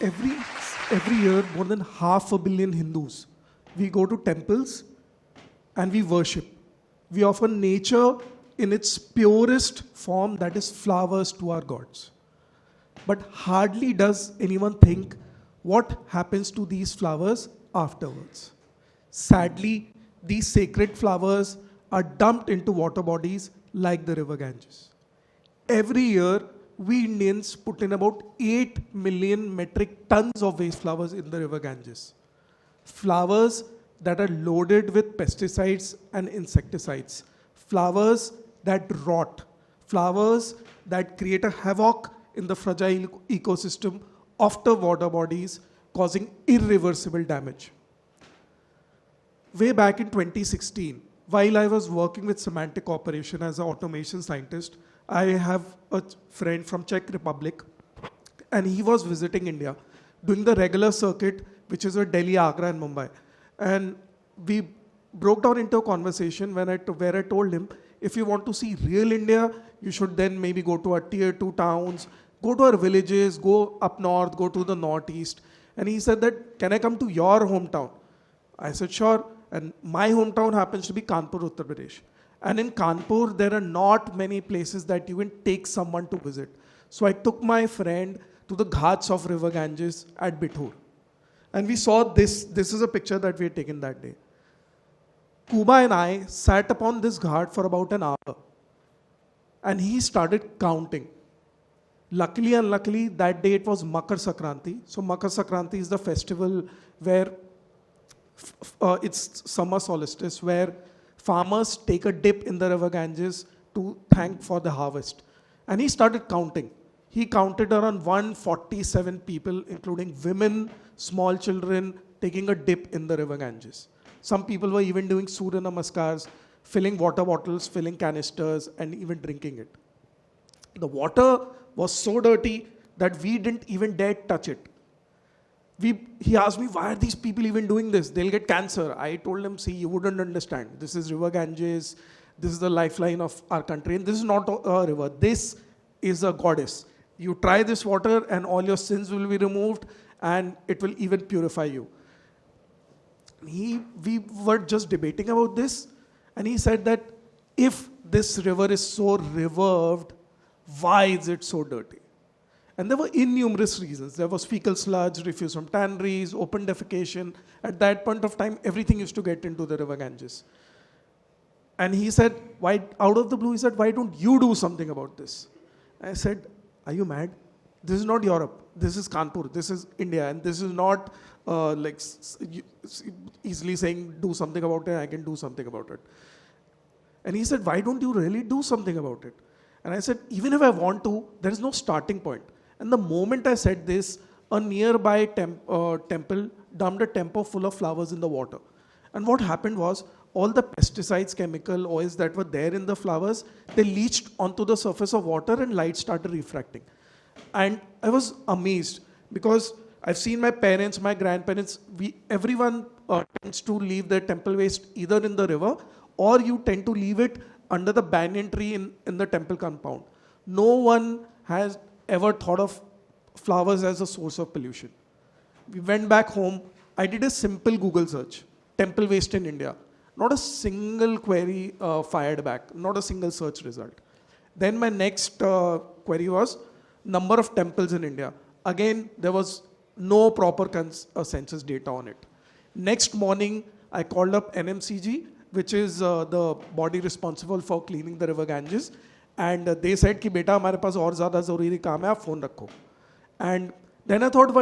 every, every year, more than 500 million Hindus, we go to temples and we worship. We offer nature in its purest form, that is flowers, to our gods. But hardly does anyone think what happens to these flowers afterwards. Sadly, these sacred flowers are dumped into water bodies like the river Ganges. Every year, we Indians put in about 8 million metric tons of waste flowers in the river Ganges. Flowers that are loaded with pesticides and insecticides. Flowers that rot. Flowers that create a havoc in the fragile ecosystem of the water bodies, causing irreversible damage. Way back in 2016, while I was working with Semantic Corporation as an automation scientist, I have a friend from Czech Republic, and he was visiting India, doing the regular circuit, which is with Delhi, Agra, and Mumbai. And we broke down into a conversation where I told him, if you want to see real India, you should then maybe go to our tier 2 towns, go to our villages, go up north, go to the northeast. And he said that, can I come to your hometown? I said, sure. And my hometown happens to be Kanpur, Uttar Pradesh. And in Kanpur, there are not many places that you can take someone to visit. So I took my friend to the ghats of river Ganges at Bithur. And we saw this. This is a picture that we had taken that day. Kuba and I sat upon this ghat for about an hour. And he started counting. Luckily, unluckily, that day it was Makar Sankranti. So Makar Sankranti is the festival where it's summer solstice, where farmers take a dip in the river Ganges to thank for the harvest. And he started counting. He counted around 147 people, including women, small children, taking a dip in the river Ganges. Some people were even doing Surya Namaskars, filling water bottles, filling canisters, and even drinking it. The water was so dirty that we didn't even dare touch it. He asked me, why are these people even doing this? They'll get cancer. I told him, see, you wouldn't understand. This is river Ganges. This is the lifeline of our country. And this is not a river. This is a goddess. You try this water and all your sins will be removed and it will even purify you. We were just debating about this, and he said that if this river is so revered, why is it so dirty? And there were innumerous reasons. There was fecal sludge, refuse from tanneries, open defecation. At that point of time, everything used to get into the river Ganges. And he said, why, out of the blue, he said, why don't you do something about this? I said, are you mad? This is not Europe. This is Kanpur. This is India. And this is not like easily saying, do something about it, I can do something about it. And he said, why don't you really do something about it? And I said, even if I want to, there is no starting point. And the moment I said this, a nearby temple dumped a temper full of flowers in the water. And what happened was, all the pesticides, chemical oils that were there in the flowers, they leached onto the surface of water and light started refracting. And I was amazed because I've seen my parents, my grandparents, everyone tends to leave their temple waste either in the river or you tend to leave it under the banyan tree in the temple compound. No one has ever thought of flowers as a source of pollution. We went back home. I did a simple Google search, temple waste in India. Not a single query fired back, not a single search result. Then my next query was number of temples in India. Again, there was no proper census data on it. Next morning, I called up NMCG, which is the body responsible for cleaning the river Ganges. And they said कि बेटा हमारे पास और ज़्यादा ज़रूरी काम है आप phone रखो. And then I thought,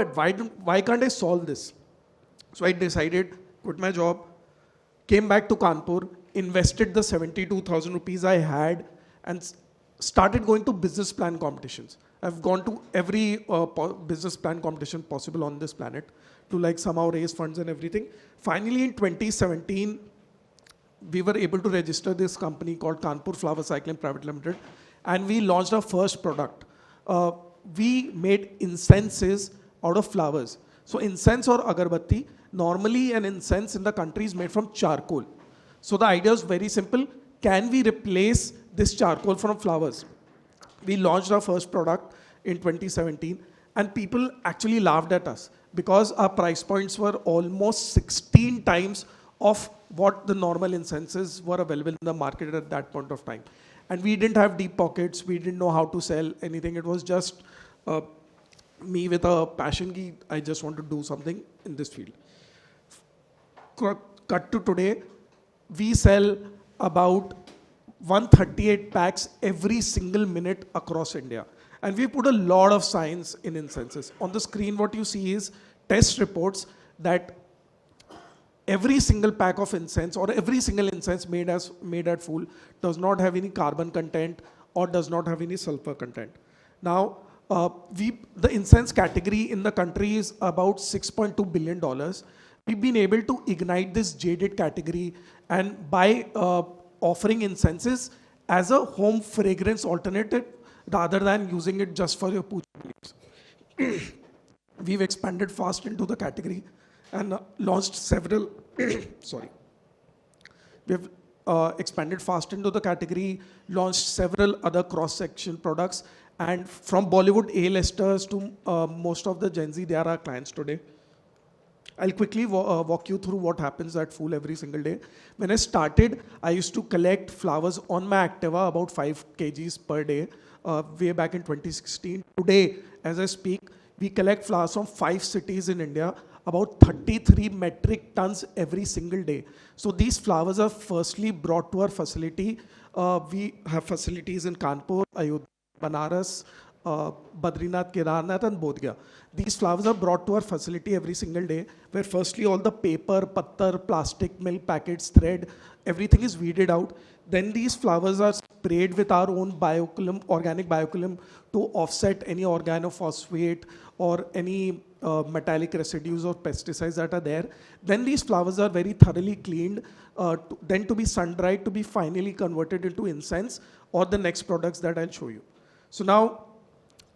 why can't I solve this? So I decided, quit my job, came back to Kanpur, invested the 72,000 rupees I had, and started going to business plan competitions. I've gone to every business plan competition possible on this planet to like somehow raise funds and everything. Finally, in 2017, we were able to register this company called Kanpur Flowercycling Private Limited, and we launched our first product. We made incenses out of flowers. So incense or agarbatti, normally an incense in the country is made from charcoal. So the idea is very simple. Can we replace this charcoal from flowers? We launched our first product in 2017, And people actually laughed at us because our price points were almost 16 times of what the normal incenses were available in the market at that point of time. And we didn't have deep pockets. We didn't know how to sell anything. It was just me with a passion ki I just want to do something in this field. Cut to today, we sell about 138 packs every single minute across India. And we put a lot of science in incenses. On the screen, what you see is test reports that every single pack of incense or every single incense made at Phool does not have any carbon content or does not have any sulfur content. Now, the incense category in the country is about $6.2 billion. We've been able to ignite this jaded category, and by offering incenses as a home fragrance alternative rather than using it just for your puja beliefs. We've expanded fast into the category and launched several, sorry. We've expanded fast into the category, launched several other cross-section products, and from Bollywood A-listers to most of the Gen Z, they are our clients today. I'll quickly walk you through what happens at Phool every single day. When I started, I used to collect flowers on my Activa, about 5 kgs per day, way back in 2016. Today, as I speak, we collect flowers from 5 cities in India, about 33 metric tons every single day. So these flowers are firstly brought to our facility. We have facilities in Kanpur, Ayodhya, Banaras, Badrinath, Kedarnath, and Bodh Gaya. These flowers are brought to our facility every single day, where firstly all the paper, pattar, plastic, milk packets, thread, everything is weeded out. Then these flowers are sprayed with our own bioculum, organic bioculum, to offset any organophosphate or any metallic residues or pesticides that are there. Then these flowers are very thoroughly cleaned, then to be sun-dried, to be finally converted into incense or the next products that I'll show you. So now,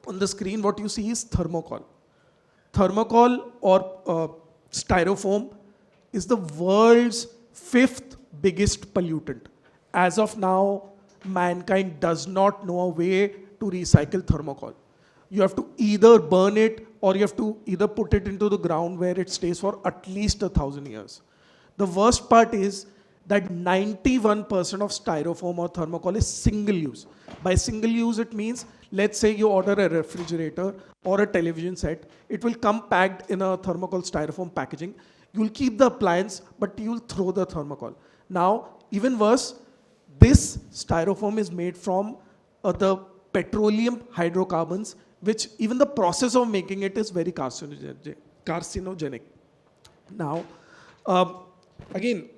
on the screen, what you see is thermocol. Thermocol or styrofoam is the world's 5th biggest pollutant. As of now, mankind does not know a way to recycle thermocol. You have to either burn it or you have to either put it into the ground where it stays for at least 1,000 years. The worst part is that 91% of styrofoam or thermocol is single use. By single use, it means, let's say you order a refrigerator or a television set, it will come packed in a thermocol styrofoam packaging. You'll keep the appliance, but you'll throw the thermocol. Now, even worse, this styrofoam is made from the petroleum hydrocarbons, which even the process of making it is very carcinogenic. Now, again,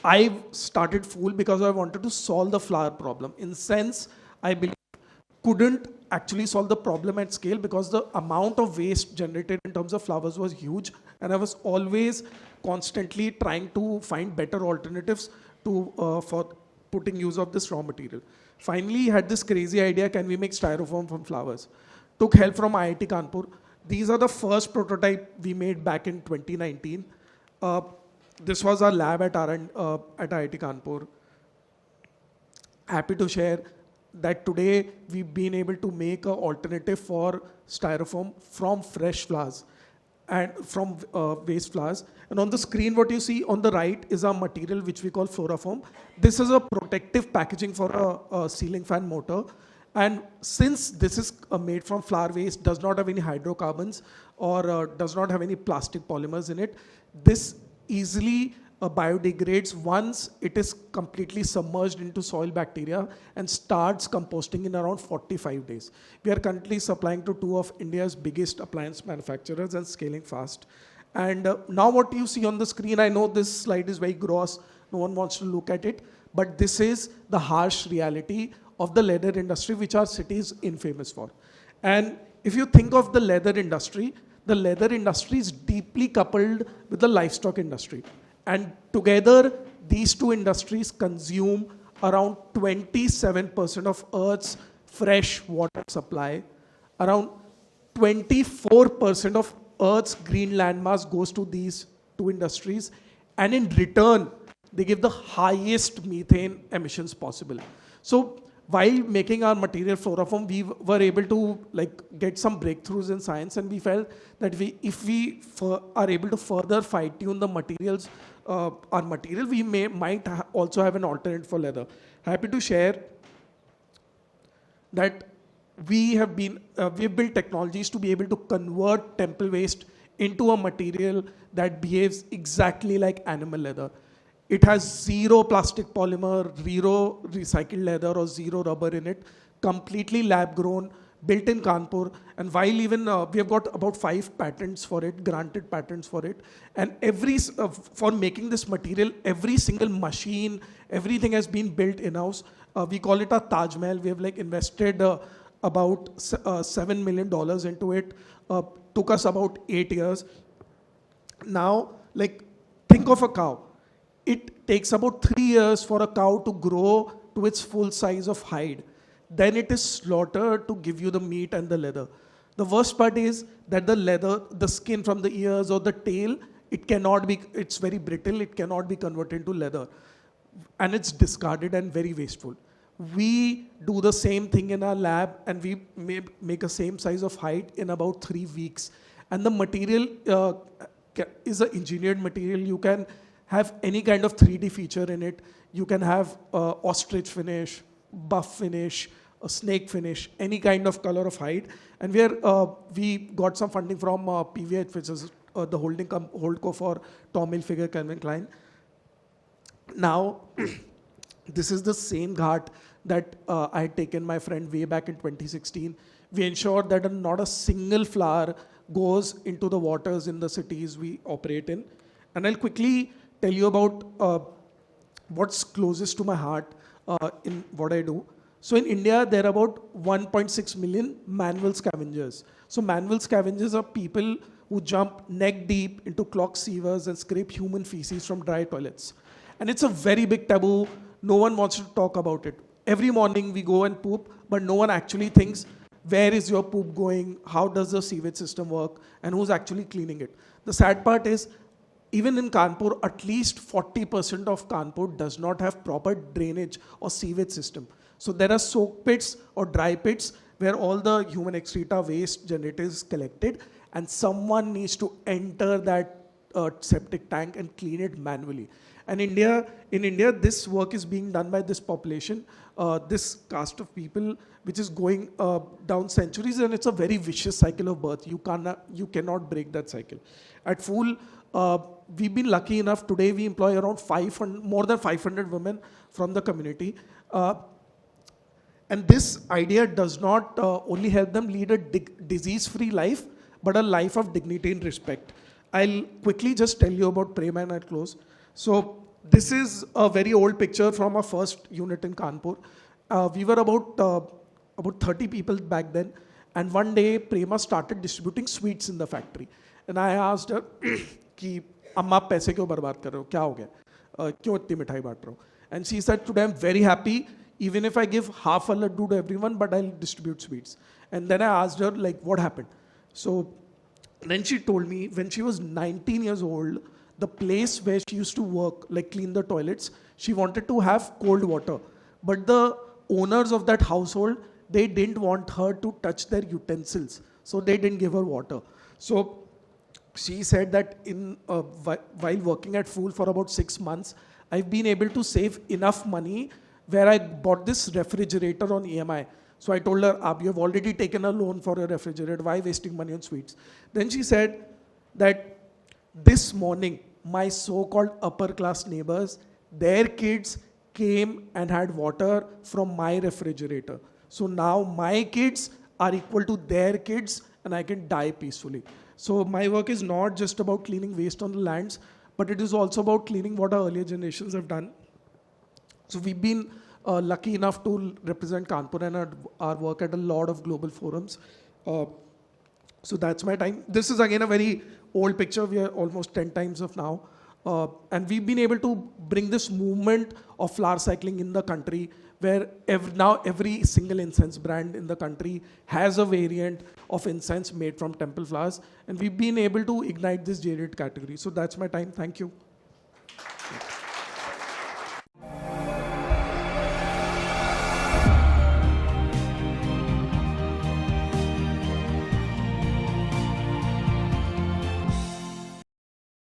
I started Phool because I wanted to solve the flower problem. Incense, I believe, couldn't actually solve the problem at scale because the amount of waste generated in terms of flowers was huge, and I was always constantly trying to find better alternatives to for putting use of this raw material. Finally, had this crazy idea, can we make styrofoam from flowers? Took help from IIT Kanpur. These are the first prototype we made back in 2019. This was our lab at IIT Kanpur. Happy to share that today we've been able to make an alternative for styrofoam from fresh flowers and from waste flowers. And on the screen, what you see on the right is our material which we call Florafoam. This is a protective packaging for a ceiling fan motor. And since this is made from flower waste, does not have any hydrocarbons or does not have any plastic polymers in it, this easily biodegrades once it is completely submerged into soil bacteria and starts composting in around 45 days. We are currently supplying to 2 of India's biggest appliance manufacturers and scaling fast. And now what you see on the screen, I know this slide is very gross, no one wants to look at it, but this is the harsh reality of the leather industry, which our city is infamous for. And if you think of the leather industry is deeply coupled with the livestock industry. And together, these 2 industries consume around 27% of Earth's fresh water supply. Around 24% of Earth's green landmass goes to these 2 industries. And in return, they give the highest methane emissions possible. So while making our material Florafoam, we were able to like get some breakthroughs in science, and we felt that if we are able to further fine-tune the materials, our material, we might also have an alternate for leather. Happy to share that we've built technologies to be able to convert temple waste into a material that behaves exactly like animal leather. It has zero plastic polymer, zero recycled leather, or zero rubber in it, completely lab grown, built in Kanpur. And while even we have got about 5 patents for it, granted patents for it. And for making this material, every single machine, everything has been built in-house. We call it a Taj Mahal. We have like invested about $7 million into it. Took us about 8 years. Now, like, think of a cow. It takes about 3 years for a cow to grow to its full size of hide. Then it is slaughtered to give you the meat and the leather. The worst part is that the leather, the skin from the ears or the tail, it's very brittle, it cannot be converted into leather. And it's discarded and very wasteful. We do the same thing in our lab, and we make a same size of hide in about 3 weeks. And the material is an engineered material. You can have any kind of 3D feature in it. You can have ostrich finish, buff finish, a snake finish, any kind of color of hide. And we got some funding from PVH, which is the holdco for Tom Hilfiger, Calvin Klein. Now, this is the same ghat that I had taken my friend way back in 2016. We ensured that not a single flower goes into the waters in the cities we operate in. And I'll quickly tell you about what's closest to my heart in what I do. So in India, there are about 1.6 million manual scavengers. So manual scavengers are people who jump neck deep into clogged sewers and scrape human feces from dry toilets. And it's a very big taboo. No one wants to talk about it. Every morning we go and poop, but no one actually thinks, where is your poop going? How does the sewage system work? And who's actually cleaning it? The sad part is, even in Kanpur, at least 40% of Kanpur does not have proper drainage or sewage system. So there are soak pits or dry pits where all the human excreta waste generated is collected, and someone needs to enter that septic tank and clean it manually. And in India, this work is being done by this population, this caste of people, which is going down centuries, and it's a very vicious cycle of birth. You cannot break that cycle. At Phool, we've been lucky enough. Today, we employ around more than 500 women from the community. And this idea does not only help them lead a disease-free life, but a life of dignity and respect. I'll quickly just tell you about Prema and I'll close. So this is a very old picture from our first unit in Kanpur. We were about 30 people back then. And one day, Prema started distributing sweets in the factory. And I asked her, कि अम्मा आप पैसे क्यों बर्बाद कर रहे हो? क्या हो गया? क्यों इतनी मिठाई बांट रहे हो? And she said, today I'm very happy, even if I give half a laddu to everyone, but I'll distribute sweets. And then I asked her, like, what happened? So then she told me, when she was 19 years old, the place where she used to work, like clean the toilets, she wanted to have cold water. But the owners of that household, they didn't want her to touch their utensils. So they didn't give her water. So she said that while working at Phool for about 6 months, I've been able to save enough money where I bought this refrigerator on EMI. So I told her, you have already taken a loan for a refrigerator. Why wasting money on sweets? Then she said that this morning, my so-called upper-class neighbors, their kids came and had water from my refrigerator. So now my kids are equal to their kids, and I can die peacefully. So my work is not just about cleaning waste on the lands, but it is also about cleaning what our earlier generations have done. So we've been lucky enough to represent Kanpur and our work at a lot of global forums. So that's my time. This is again a very old picture. We are almost 10 times of now. And we've been able to bring this movement of flower cycling in the country, where now every single incense brand in the country has a variant of incense made from temple flowers. And we've been able to ignite this jaded category. So that's my time. Thank you.